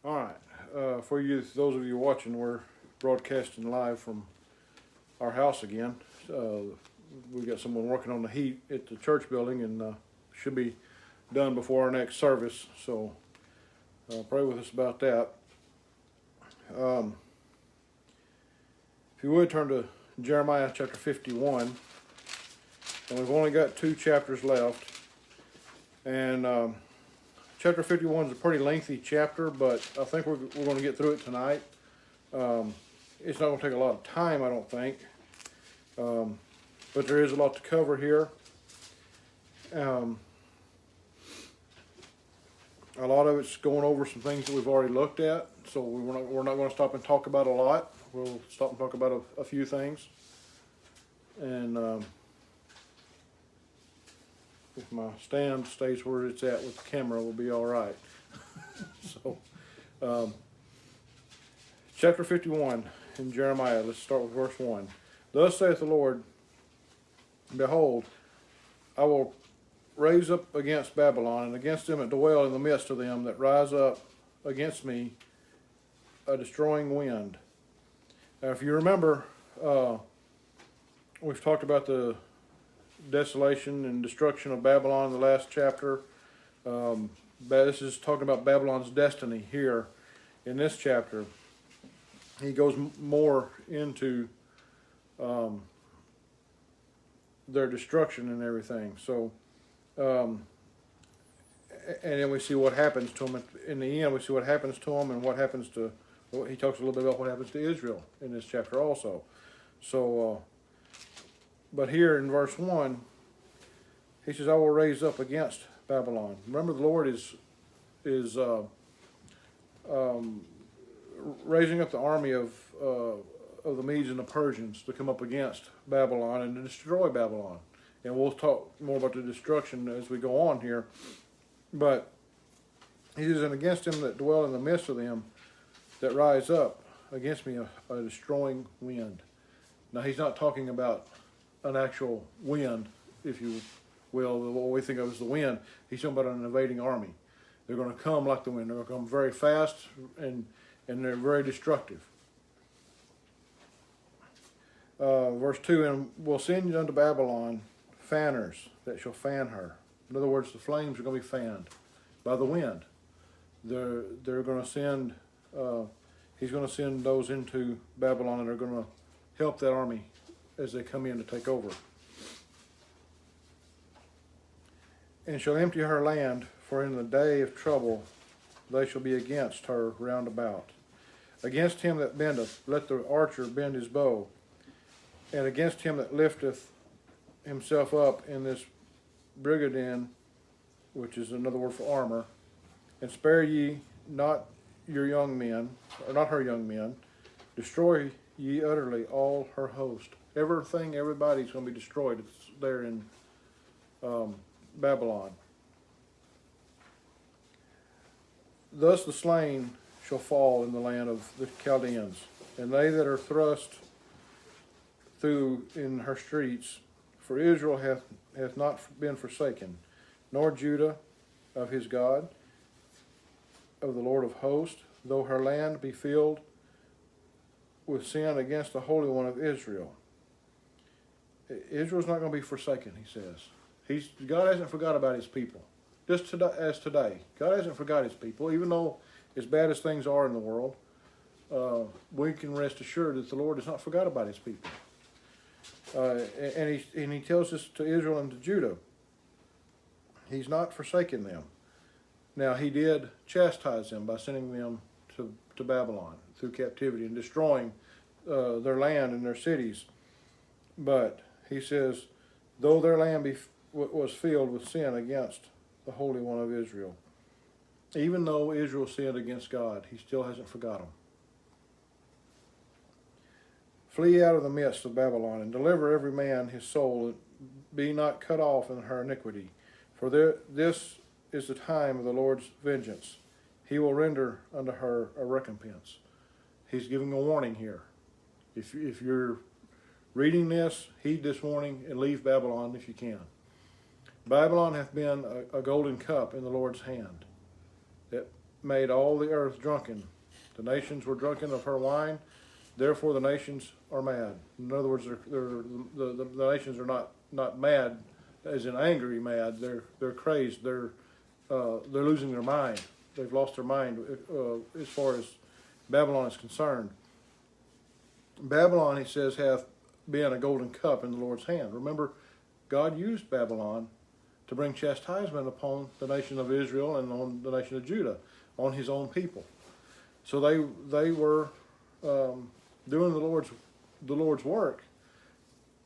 All right. For you, those of you watching, we're broadcasting live from our house again. We've got someone working on the heat at the church building, and should be done before our next service. So pray with us about that. If you would turn to Jeremiah chapter 51, and we've only got 2 chapters left. And chapter 51 is a pretty lengthy chapter, but I think we're going to get through it tonight. It's not going to take a lot of time, I don't think. But there is a lot to cover here. A lot of it's going over some things that we've already looked at, so we're not going to stop and talk about a lot. We'll stop and talk about a few things. And if my stand stays where it's at with the camera, we'll be all right. So, chapter 51 in Jeremiah, let's start with verse 1. Thus saith the Lord, Behold, I will raise up against Babylon, and against them that dwell in the midst of them that rise up against me, a destroying wind. Now, if you remember, we've talked about the desolation and destruction of Babylon in the last chapter. This is talking about Babylon's destiny here in this chapter. He goes more into their destruction and everything. So, and then we see what happens to them. In the end, we see what happens to them and what happens to, he talks a little bit about what happens to Israel in this chapter also. So, but here in verse 1, he says, I will raise up against Babylon. Remember, the Lord is raising up the army of the Medes and the Persians to come up against Babylon and to destroy Babylon. And we'll talk more about the destruction as we go on here. But he says, and against them that dwell in the midst of them that rise up against me a destroying wind. Now, he's not talking about an actual wind, if you will, what we think of as the wind. He's talking about an invading army. They're going to come like the wind. They're going to come very fast, and they're very destructive. Verse 2, and will send unto Babylon fanners that shall fan her. In other words, the flames are going to be fanned by the wind. They're going to send, he's going to send those into Babylon that are going to help that army as they come in to take over. And shall empty her land, for in the day of trouble they shall be against her round about. Against him that bendeth, let the archer bend his bow, and against him that lifteth himself up in this brigadine, which is another word for armor, and spare ye not your young men, or not her young men, destroy ye utterly all her host. Everything, everybody's going to be destroyed. It's there in Babylon. Thus the slain shall fall in the land of the Chaldeans, and they that are thrust through in her streets. For Israel hath not been forsaken, nor Judah of his God, of the Lord of hosts, though her land be filled with sin against the Holy One of Israel. Israel's not going to be forsaken, he says. God hasn't forgot about his people. Just today, God hasn't forgot his people, even though as bad as things are in the world, we can rest assured that the Lord has not forgot about his people. And he tells us to Israel and to Judah, he's not forsaken them. Now, he did chastise them by sending them to Babylon through captivity and destroying their land and their cities. But he says, though their land was filled with sin against the Holy One of Israel, even though Israel sinned against God, he still hasn't forgotten them. Flee out of the midst of Babylon, and deliver every man his soul, and be not cut off in her iniquity. For this is the time of the Lord's vengeance. He will render unto her a recompense. He's giving a warning here. If you're reading this, heed this warning and leave Babylon if you can. Babylon hath been a golden cup in the Lord's hand, that made all the earth drunken. The nations were drunken of her wine, therefore the nations are mad. In other words, the nations are not mad as in angry mad. They're crazed. They're losing their mind. They've lost their mind as far as Babylon is concerned. Babylon, he says, hath been a golden cup in the Lord's hand. Remember, God used Babylon to bring chastisement upon the nation of Israel and on the nation of Judah, on his own people. So they were doing the Lord's work,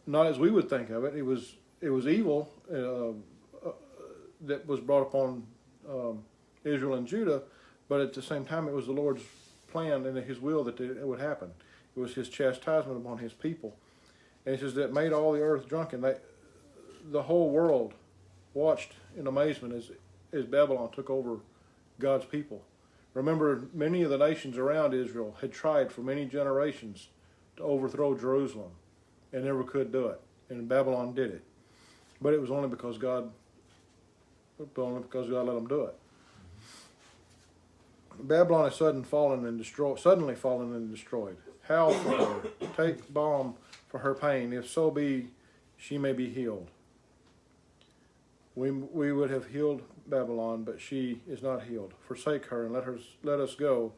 not as we would think of it. It was evil that was brought upon Israel and Judah, but at the same time, it was the Lord's plan and his will that it would happen. It was his chastisement upon his people. And he says that made all the earth drunken. The whole world watched in amazement as Babylon took over God's people. Remember, many of the nations around Israel had tried for many generations to overthrow Jerusalem and never could do it. And Babylon did it. But it was only because God let them do it. Babylon is suddenly fallen and destroyed. Howl for her. Take balm for her pain. If so be, she may be healed. We would have healed Babylon, but she is not healed. Forsake her and let us go,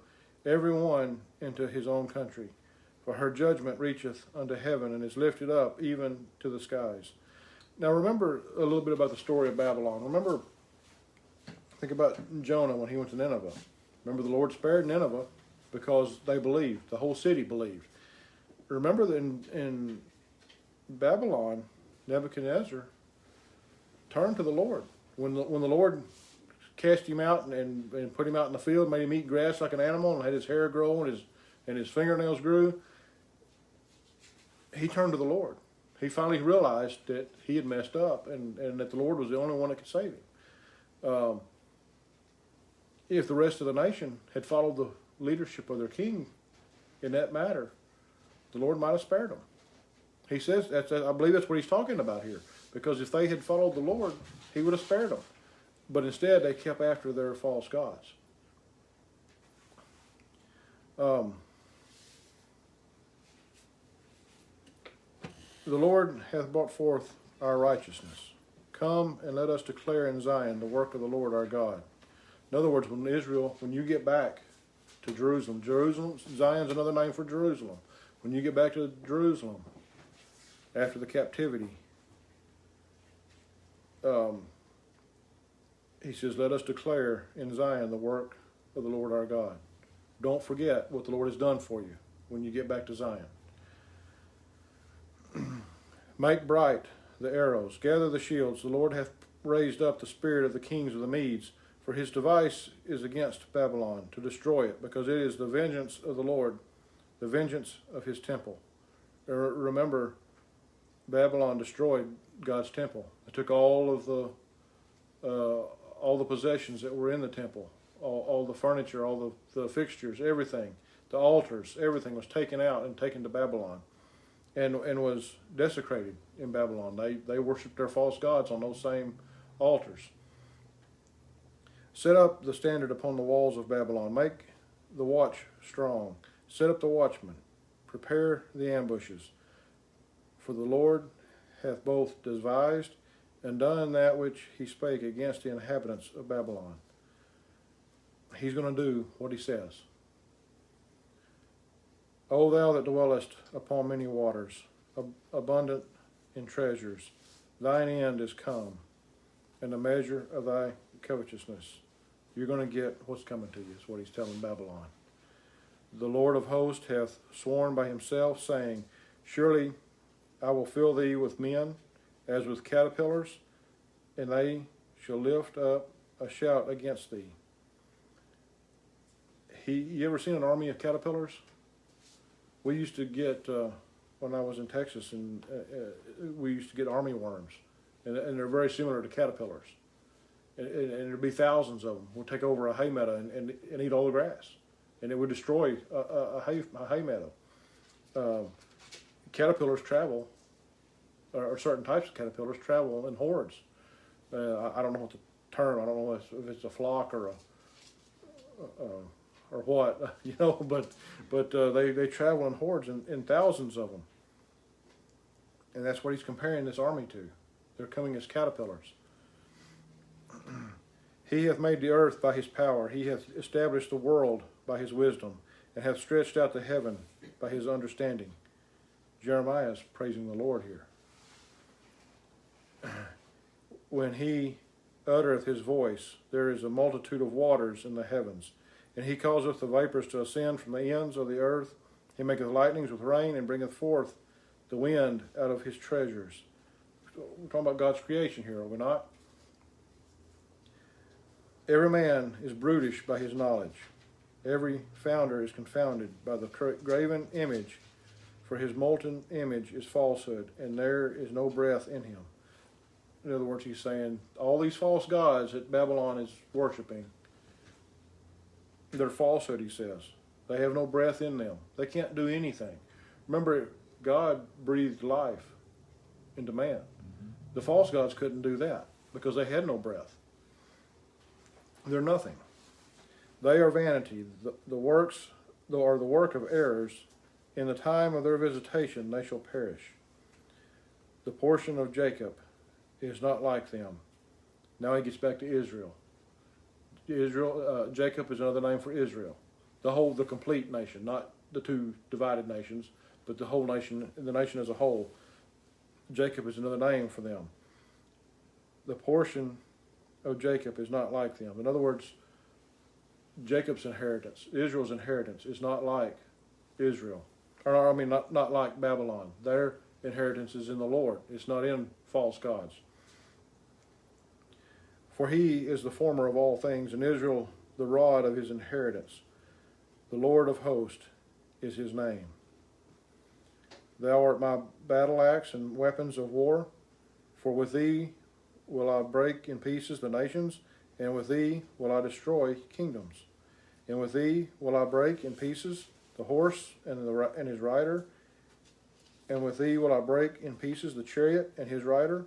every one into his own country. For her judgment reacheth unto heaven and is lifted up even to the skies. Now remember a little bit about the story of Babylon. Think about Jonah when he went to Nineveh. Remember, the Lord spared Nineveh because they believed. The whole city believed. Remember that in Babylon, Nebuchadnezzar turned to the Lord. When the Lord cast him out and put him out in the field, made him eat grass like an animal, and had his hair grow and his fingernails grew, he turned to the Lord. He finally realized that he had messed up and that the Lord was the only one that could save him. If the rest of the nation had followed the leadership of their king in that matter, the Lord might have spared them. He says, I believe that's what he's talking about here. Because if they had followed the Lord, he would have spared them. But instead, they kept after their false gods. The Lord hath brought forth our righteousness. Come and let us declare in Zion the work of the Lord our God. In other words, when you get back to Jerusalem, Zion's another name for Jerusalem. When you get back to Jerusalem after the captivity, he says, let us declare in Zion the work of the Lord our God. Don't forget what the Lord has done for you when you get back to Zion. Make bright the arrows, gather the shields. The Lord hath raised up the spirit of the kings of the Medes, for his device is against Babylon, to destroy it, because it is the vengeance of the Lord, the vengeance of his temple. Remember, Babylon destroyed God's temple. It took all the possessions that were in the temple, all the furniture, all the fixtures, everything, the altars, everything was taken out and taken to Babylon, and was desecrated in Babylon. They worshipped their false gods on those same altars. Set up the standard upon the walls of Babylon. Make the watch strong. Set up the watchmen. Prepare the ambushes. For the Lord hath both devised and done that which he spake against the inhabitants of Babylon. He's going to do what he says. O thou that dwellest upon many waters, abundant in treasures, thine end is come, and the measure of thy covetousness. You're going to get what's coming to you, is what he's telling Babylon. The Lord of hosts hath sworn by himself, saying, surely I will fill thee with men, as with caterpillars, and they shall lift up a shout against thee. You ever seen an army of caterpillars? We used to get, when I was in Texas, and we used to get army worms, and they're very similar to caterpillars. And there'd be thousands of them. We'll take over a hay meadow and eat all the grass, and it would destroy a hay meadow. Caterpillars travel, or certain types of caterpillars travel in hordes. I don't know what the term. I don't know if it's a flock or or what, but they travel in hordes in thousands of them, and that's what he's comparing this army to. They're coming as caterpillars. He hath made the earth by his power. He hath established the world by his wisdom, and hath stretched out the heaven by his understanding. Jeremiah is praising the Lord here. When he uttereth his voice, there is a multitude of waters in the heavens. And he causeth the vapors to ascend from the ends of the earth. He maketh lightnings with rain, and bringeth forth the wind out of his treasures. We're talking about God's creation here, are we not? Every man is brutish by his knowledge. Every founder is confounded by the graven image, for his molten image is falsehood, and there is no breath in him. In other words, he's saying all these false gods that Babylon is worshiping, they're falsehood, he says. They have no breath in them. They can't do anything. Remember, God breathed life into man. The false gods couldn't do that because they had no breath. They're nothing. They are vanity. The works are the work of errors. In the time of their visitation they shall perish. The portion of Jacob is not like them. Now he gets back to Israel. Jacob is another name for Israel. The complete nation, not the two divided nations, but the whole nation, the nation as a whole. Jacob is another name for them. The portion of Jacob is not like them. In other words, Jacob's inheritance, Israel's inheritance, is not like Israel. Not like Babylon. Their inheritance is in the Lord. It's not in false gods. For he is the former of all things, and Israel the rod of his inheritance. The Lord of hosts is his name. Thou art my battle axe and weapons of war, for with thee will I break in pieces the nations, and with thee will I destroy kingdoms. And with thee will I break in pieces the horse and his rider, and with thee will I break in pieces the chariot and his rider.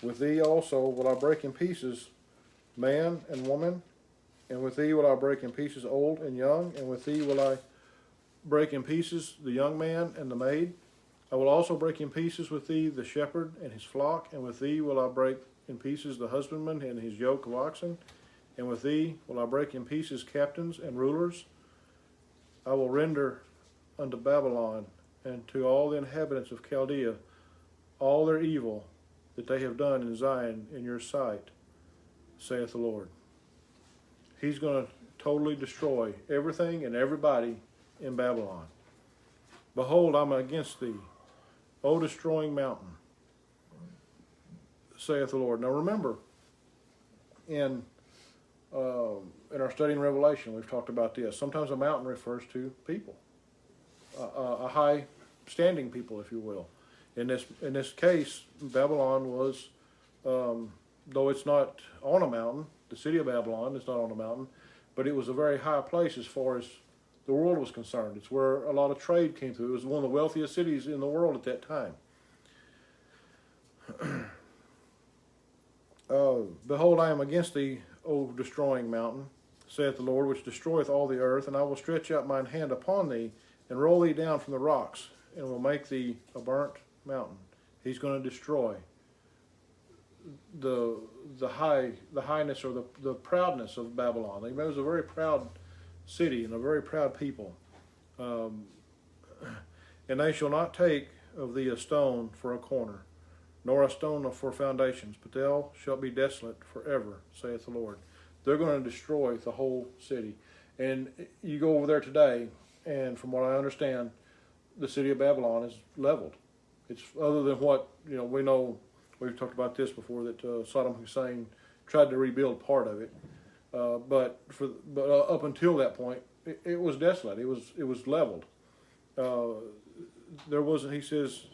With thee also will I break in pieces man and woman, and with thee will I break in pieces old and young, and with thee will I break in pieces the young man and the maid. I will also break in pieces with thee the shepherd and his flock, and with thee will I break in pieces the husbandman and his yoke of oxen, and with thee will I break in pieces captains and rulers. I will render unto Babylon and to all the inhabitants of Chaldea all their evil that they have done in Zion in your sight, saith the Lord. He's going to totally destroy everything and everybody in Babylon. Behold, I'm against thee, O destroying mountain, saith the Lord. Now remember, in our study in Revelation, we've talked about this. Sometimes a mountain refers to people, a high standing people, if you will. In this case, Babylon was, though it's not on a mountain, the city of Babylon is not on a mountain, but it was a very high place as far as the world was concerned. It's where a lot of trade came through. It was one of the wealthiest cities in the world at that time. Behold, I am against thee, O destroying mountain, saith the Lord, which destroyeth all the earth, and I will stretch out mine hand upon thee, and roll thee down from the rocks, and will make thee a burnt mountain. He's going to destroy the highness or the proudness of Babylon. It was a very proud city and a very proud people. And they shall not take of thee a stone for a corner, nor a stone for foundations, but thou shalt be desolate forever, saith the Lord. They're going to destroy the whole city. And you go over there today, and from what I understand, the city of Babylon is leveled. It's other than what, we know, we've talked about this before, that Saddam Hussein tried to rebuild part of it. But up until that point, it was desolate. It was leveled. There wasn't. He says,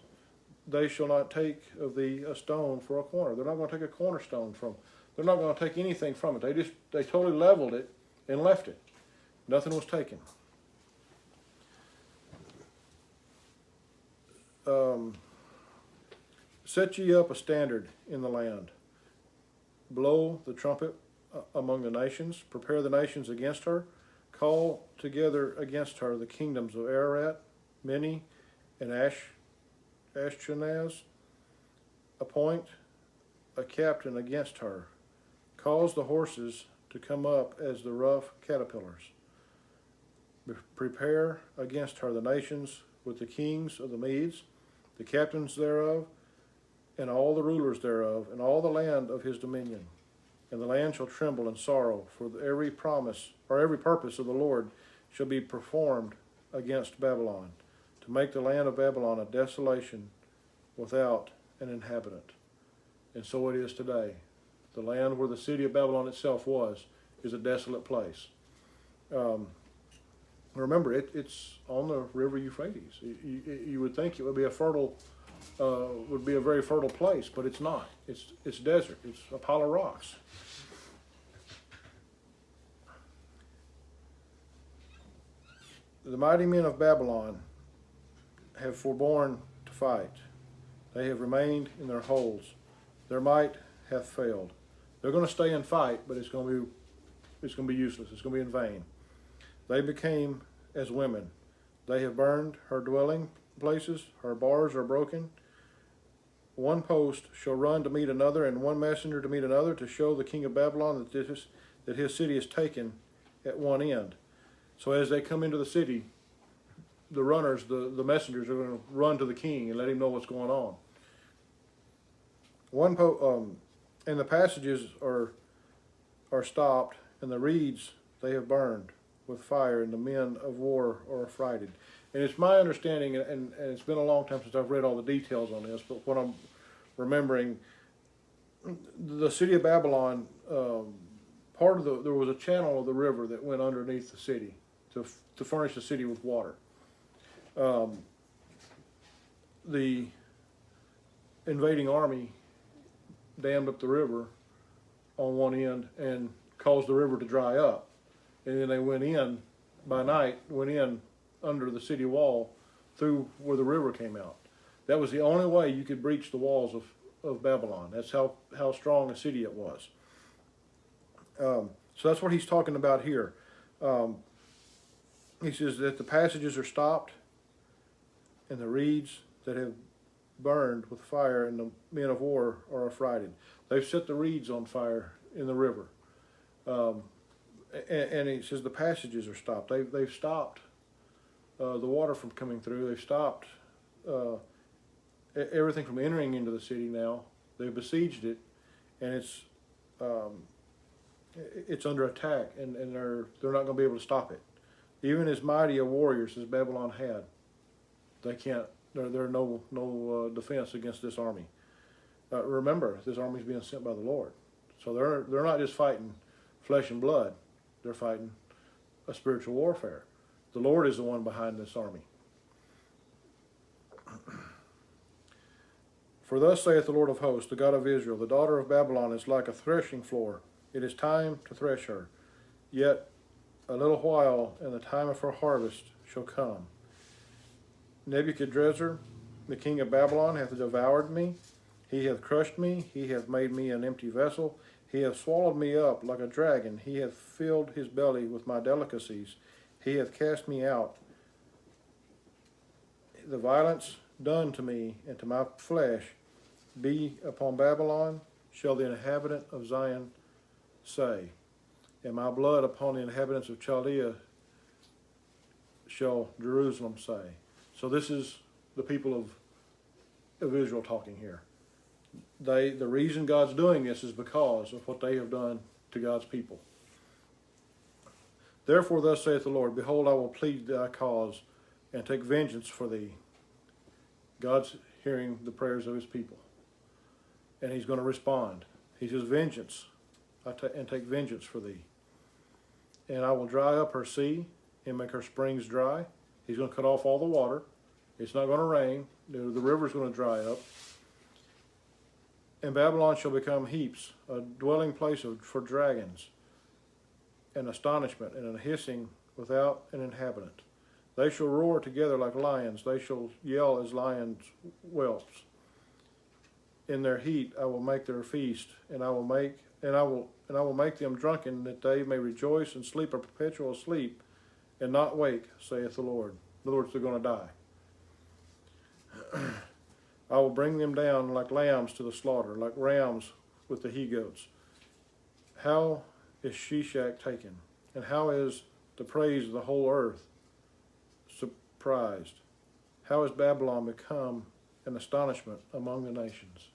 "They shall not take of thee a stone for a corner." They're not going to take a cornerstone from. They're not going to take anything from it. They totally leveled it and left it. Nothing was taken. Set ye up a standard in the land. Blow the trumpet among the nations. Prepare the nations against her. Call together against her the kingdoms of Ararat, Mini, and Ashkenaz. Appoint a captain against her. Cause the horses to come up as the rough caterpillars. Prepare against her the nations with the kings of the Medes, the captains thereof, and all the rulers thereof, and all the land of his dominion. And the land shall tremble in sorrow, for every promise or every purpose of the Lord shall be performed against Babylon, to make the land of Babylon a desolation without an inhabitant. And so it is today. The land where the city of Babylon itself was is a desolate place. Remember, it's on the river Euphrates. You would think it would be a very fertile place, but it's not. It's desert. It's a pile of rocks. The mighty men of Babylon have forborne to fight. They have remained in their holes. Their might hath failed. They're going to stay and fight, but it's going to be useless. It's going to be in vain. They became as women. They have burned her dwelling places. Her bars are broken. One post shall run to meet another, and one messenger to meet another, to show the king of Babylon that his city is taken at one end. So as they come into the city, the runners, the messengers, are going to run to the king and let him know what's going on. And the passages are stopped, and the reeds they have burned with fire, and the men of war are affrighted. And it's my understanding, and it's been a long time since I've read all the details on this, but what I'm remembering, the city of Babylon, there was a channel of the river that went underneath the city to furnish the city with water. The invading army dammed up the river on one end and caused the river to dry up. And then they went in under the city wall through where the river came out. That was the only way you could breach the walls of Babylon. That's how strong a city it was. So that's what he's talking about here. He says that the passages are stopped, and the reeds that have burned with fire, and the men of war are affrighted. They've set the reeds on fire in the river. And he says the passages are stopped. They've stopped the water from coming through. They've stopped everything from entering into the city now. They've besieged it, and it's under attack, and they're not going to be able to stop it. Even as mighty a warriors as Babylon had, they can't. There are no defense against this army. Remember, this army is being sent by the Lord, so they're not just fighting flesh and blood. They're fighting a spiritual warfare. The Lord is the one behind this army. For thus saith the Lord of hosts, the God of Israel, the daughter of Babylon is like a threshing floor. It is time to thresh her. Yet a little while, and the time of her harvest shall come. Nebuchadrezzar, the king of Babylon, hath devoured me. He hath crushed me. He hath made me an empty vessel. He hath swallowed me up like a dragon. He hath filled his belly with my delicacies. He hath cast me out. The violence done to me and to my flesh be upon Babylon, shall the inhabitant of Zion say. And my blood upon the inhabitants of Chaldea shall Jerusalem say. So this is the people of Israel talking here. The reason God's doing this is because of what they have done to God's people. Therefore thus saith the Lord, behold, I will plead thy cause and take vengeance for thee. God's hearing the prayers of his people, and he's going to respond. He says, vengeance, and take vengeance for thee. And I will dry up her sea and make her springs dry. He's going to cut off all the water. It's not going to rain. The river's going to dry up. And Babylon shall become heaps, a dwelling place for dragons, an astonishment and a hissing without an inhabitant. They shall roar together like lions. They shall yell as lions' whelps. In their heat I will make their feast, and I will make and I will make them drunken, that they may rejoice and sleep a perpetual sleep, and not wake, saith the Lord. In other words, they're going to die. I will bring them down like lambs to the slaughter, like rams with the he-goats. How is Shishak taken? And how is the praise of the whole earth surprised? How has Babylon become an astonishment among the nations?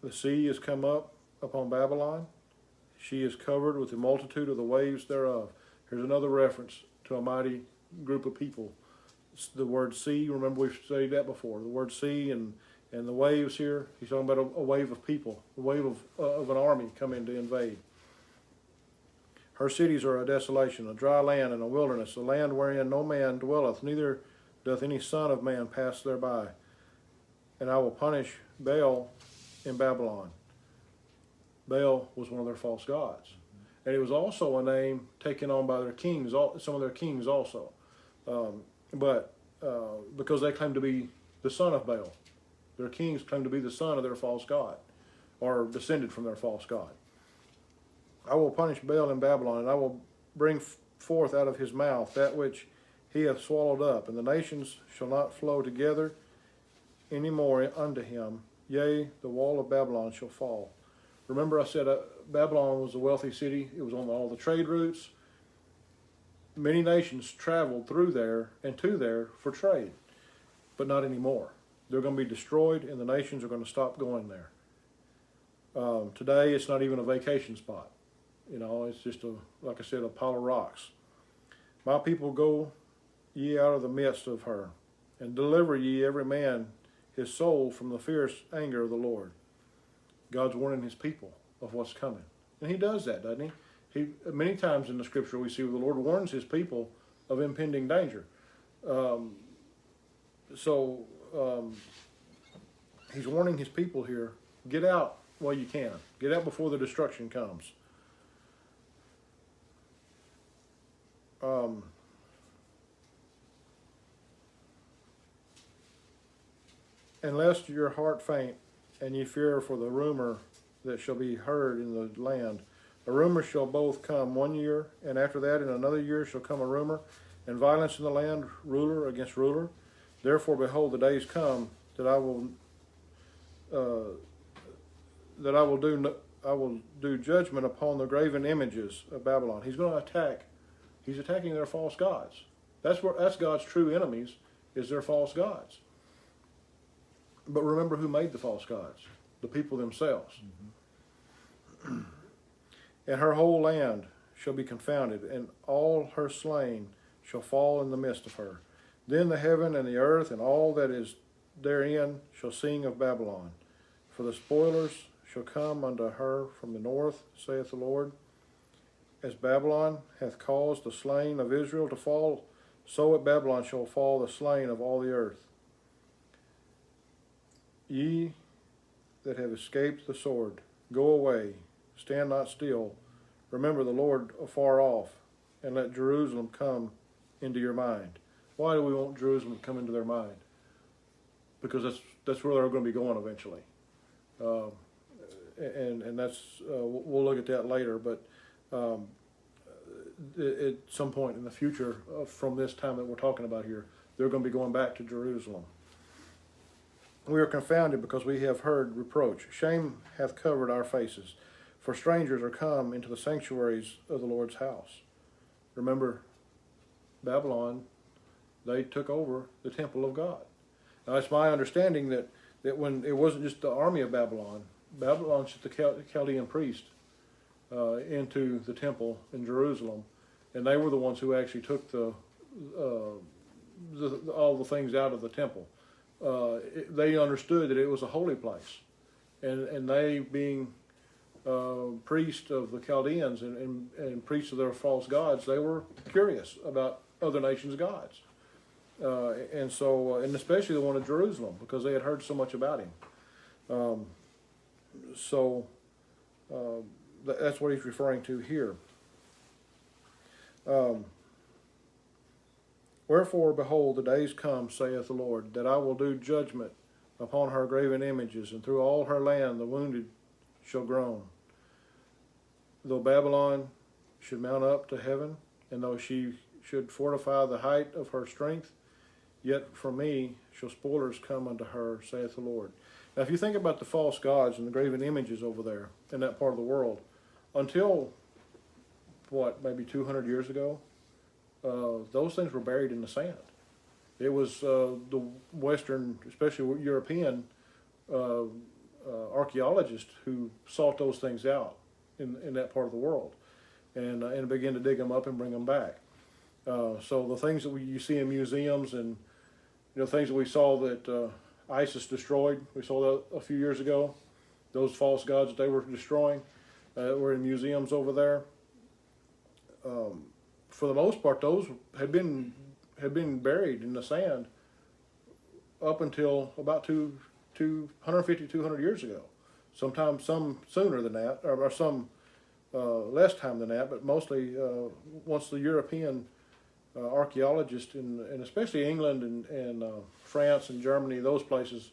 The sea is come up upon Babylon. She is covered with the multitude of the waves thereof. Here's another reference to a mighty group of people. It's the word sea, remember we've studied that before. The word sea and the waves here, he's talking about a wave of people, a wave of an army coming to invade. Her cities are a desolation, a dry land and a wilderness, a land wherein no man dwelleth, neither doth any son of man pass thereby. And I will punish Baal in Babylon. Baal was one of their false gods. And it was also a name taken on by their kings, some of their kings also. Because they claimed to be the son of Baal. Their kings claimed to be the son of their false god, or descended from their false god. I will punish Baal in Babylon, and I will bring forth out of his mouth that which he hath swallowed up, and the nations shall not flow together any more unto him. Yea, the wall of Babylon shall fall. Remember I said Babylon was a wealthy city. It was on all the trade routes. Many nations traveled through there and to there for trade, but not anymore. They're going to be destroyed, and the nations are going to stop going there. Today, it's not even a vacation spot. You know, it's just, like I said, a pile of rocks. My people, go ye out of the midst of her, and deliver ye every man his soul from the fierce anger of the Lord. God's warning his people of what's coming. And he does that, doesn't he? Many times in the scripture we see where the Lord warns his people of impending danger. He's warning his people here, get out while you can. Get out before the destruction comes. And lest your heart faint, and ye fear for the rumor that shall be heard in the land. A rumor shall both come 1 year, and after that in another year shall come a rumor, and violence in the land, ruler against ruler. Therefore, behold, the days come that I will do judgment upon the graven images of Babylon. He's going to attack. He's attacking their false gods. That's God's true enemies, is their false gods. But remember who made the false gods? The people themselves. Mm-hmm. And her whole land shall be confounded, and all her slain shall fall in the midst of her. Then the heaven and the earth and all that is therein shall sing of Babylon. For the spoilers shall come unto her from the north, saith the Lord. As Babylon hath caused the slain of Israel to fall, so at Babylon shall fall the slain of all the earth. Ye that have escaped the sword, go away, stand not still. Remember the Lord afar off, and let Jerusalem come into your mind. Why do we want Jerusalem to come into their mind? Because that's where they're going to be going eventually. And that's we'll look at that later. But at some point in the future, from this time that we're talking about here, they're going to be going back to Jerusalem. We are confounded because we have heard reproach. Shame hath covered our faces. For strangers are come into the sanctuaries of the Lord's house. Remember, Babylon, they took over the temple of God. Now, it's my understanding that when it wasn't just the army of Babylon sent the Chaldean priest into the temple in Jerusalem, and they were the ones who actually took all the things out of the temple. They understood that it was a holy place, and they, being priests of the Chaldeans and priests of their false gods, they were curious about other nations' gods, and especially the one of Jerusalem, because they had heard so much about him. That's what he's referring to here. Wherefore, behold, the days come, saith the Lord, that I will do judgment upon her graven images, and through all her land the wounded shall groan. though Babylon should mount up to heaven, and though she should fortify the height of her strength, yet from me shall spoilers come unto her, saith the Lord. Now, if you think about the false gods and the graven images over there in that part of the world, until, maybe 200 years ago, those things were buried in the sand. It was the Western, especially European, archaeologists who sought those things out in that part of the world, and began to dig them up and bring them back. So the things that you see in museums, and things that we saw that ISIS destroyed, we saw that a few years ago, those false gods that they were destroying, were in museums over there. For the most part, those had been buried in the sand up until about 200 years ago. Sometimes some sooner than that, or some less time than that, but mostly once the European archaeologists, and especially England and France and Germany, those places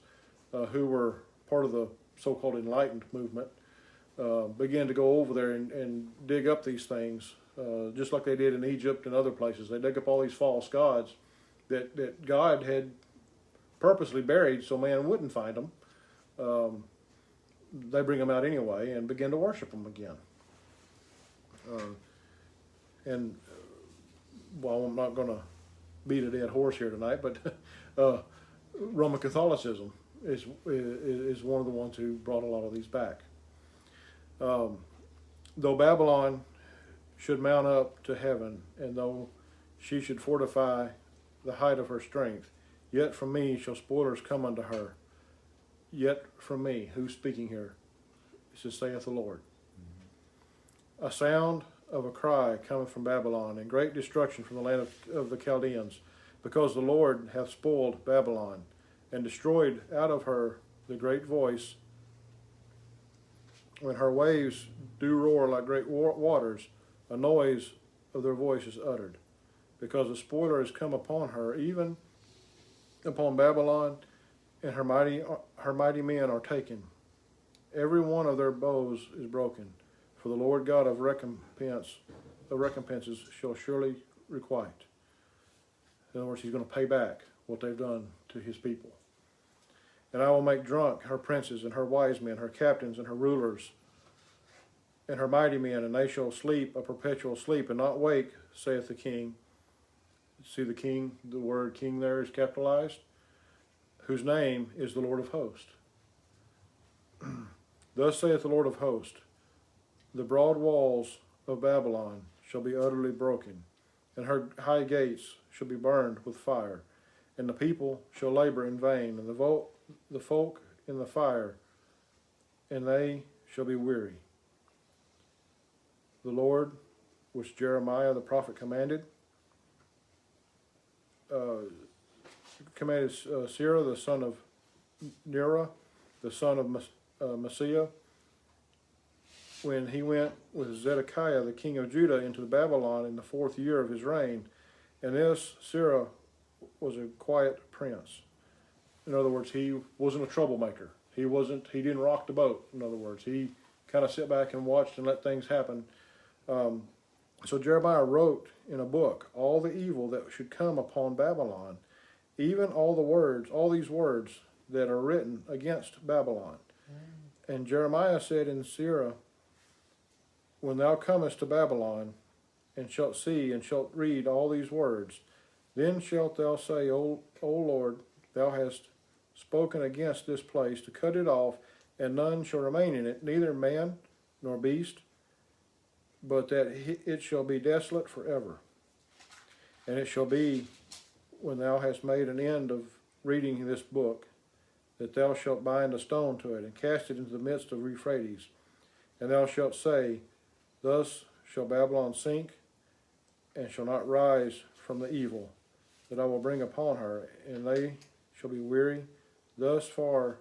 who were part of the so-called Enlightened movement, began to go over there and dig up these things, just like they did in Egypt and other places. They dug up all these false gods that God had purposely buried so man wouldn't find them. They bring them out anyway and begin to worship them again. And well, I'm not going to beat a dead horse here tonight, but Roman Catholicism is one of the ones who brought a lot of these back. Though Babylon should mount up to heaven, and though she should fortify the height of her strength, yet from me shall spoilers come unto her. Yet from me, who's speaking here? This saith the Lord. Mm-hmm. A sound of a cry cometh from Babylon, and great destruction from the land of the Chaldeans, because the Lord hath spoiled Babylon, and destroyed out of her the great voice. When her waves do roar like great waters, a noise of their voice is uttered, because the spoiler is come upon her, even upon Babylon, and her mighty men are taken. Every one of their bows is broken, for the Lord God of recompenses shall surely requite. In other words, he's going to pay back what they've done to his people. And I will make drunk her princes and her wise men, her captains and her rulers, and her mighty men, and they shall sleep a perpetual sleep and not wake, saith the King. See the King, the word King there is capitalized, whose name is the Lord of hosts. Thus saith the Lord of hosts, the broad walls of Babylon shall be utterly broken, and her high gates shall be burned with fire, and the people shall labor in vain, and the folk in the fire, and they shall be weary. The Lord, which Jeremiah the prophet commanded Sirah, the son of Nerah, the son of Messiah, when he went with Zedekiah, the king of Judah, into Babylon in the 4th year of his reign. And this Sirah was a quiet prince. In other words, he wasn't a troublemaker. He didn't rock the boat. In other words, he kind of sat back and watched and let things happen. So Jeremiah wrote in a book all the evil that should come upon Babylon, even all these words that are written against Babylon. And Jeremiah said in Sirah, when thou comest to Babylon, and shalt see and shalt read all these words, then shalt thou say, O Lord, thou hast spoken against this place to cut it off, and none shall remain in it, neither man nor beast, but that it shall be desolate forever. And it shall be, when thou hast made an end of reading this book, that thou shalt bind a stone to it, and cast it into the midst of Euphrates. And thou shalt say, thus shall Babylon sink, and shall not rise from the evil that I will bring upon her, and they shall be weary. Thus far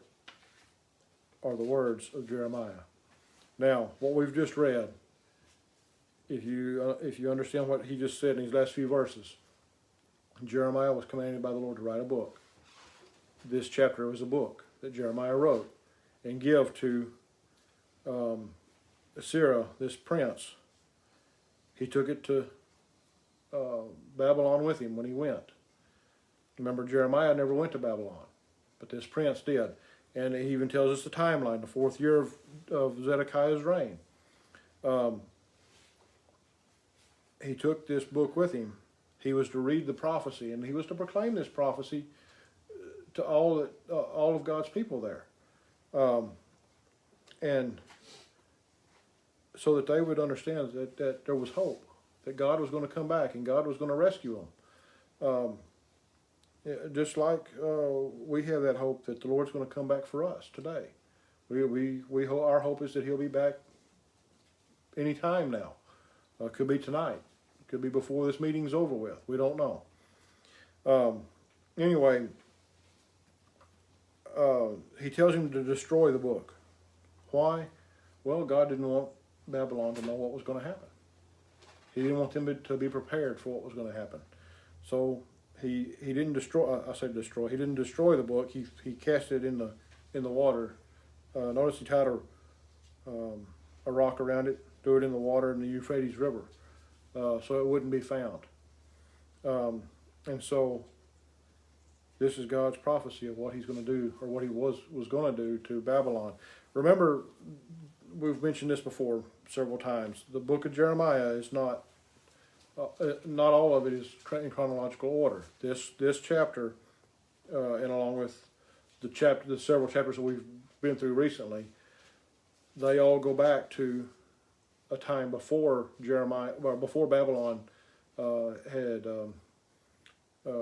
are the words of Jeremiah. Now, what we've just read, if you understand what he just said in these last few verses, Jeremiah was commanded by the Lord to write a book. This chapter was a book that Jeremiah wrote and give to Assyria, this prince, he took it to Babylon with him when he went. Remember, Jeremiah never went to Babylon, but this prince did. And he even tells us the timeline, the 4th year of Zedekiah's reign. He took this book with him. He was to read the prophecy, and he was to proclaim this prophecy to all of God's people there. And so that they would understand that there was hope, that God was going to come back and God was going to rescue them. Just like we have that hope that the Lord's going to come back for us today. Our hope is that He'll be back any time now. Could be tonight. Could be before this meeting's over with. We don't know. Anyway, he tells him to destroy the book. Why? Well, God didn't want Babylon to know what was going to happen. He didn't want them to be prepared for what was going to happen. So he didn't destroy. I said destroy. He didn't destroy the book. He cast it in the water. Notice he tied a rock around it, threw it in the water in the Euphrates River, so it wouldn't be found. And so this is God's prophecy of what He's going to do, or what He was going to do to Babylon. Remember, we've mentioned this before several times. The book of Jeremiah is not all of it is in chronological order. This chapter, and along with the several chapters that we've been through recently, they all go back to a time before before Babylon had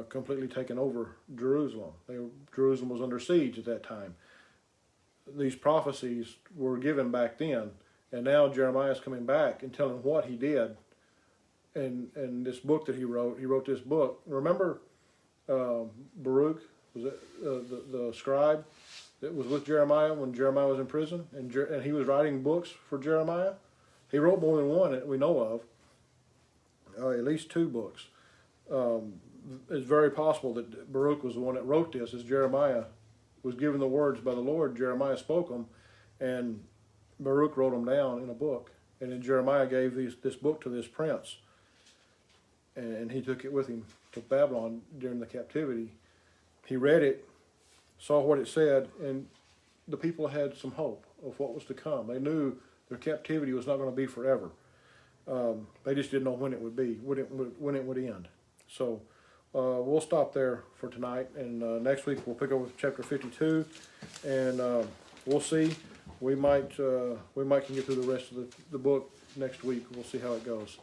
completely taken over Jerusalem. Jerusalem was under siege at that time. These prophecies were given back then, and now Jeremiah is coming back and telling what he did. And this book that he wrote this book. Remember Baruch, was it the scribe that was with Jeremiah when Jeremiah was in prison, and he was writing books for Jeremiah? He wrote more than one that we know of, at least 2 books. It's very possible that Baruch was the one that wrote this, as Jeremiah was given the words by the Lord. Jeremiah spoke them, and Baruch wrote them down in a book. And then Jeremiah gave this book to this prince, and he took it with him to Babylon during the captivity. He read it, saw what it said, and the people had some hope of what was to come. They knew their captivity was not going to be forever. They just didn't know when it would be, when it would end. So we'll stop there for tonight, and next week we'll pick up with chapter 52, and we'll see. We might can get through the rest of the book next week. We'll see how it goes.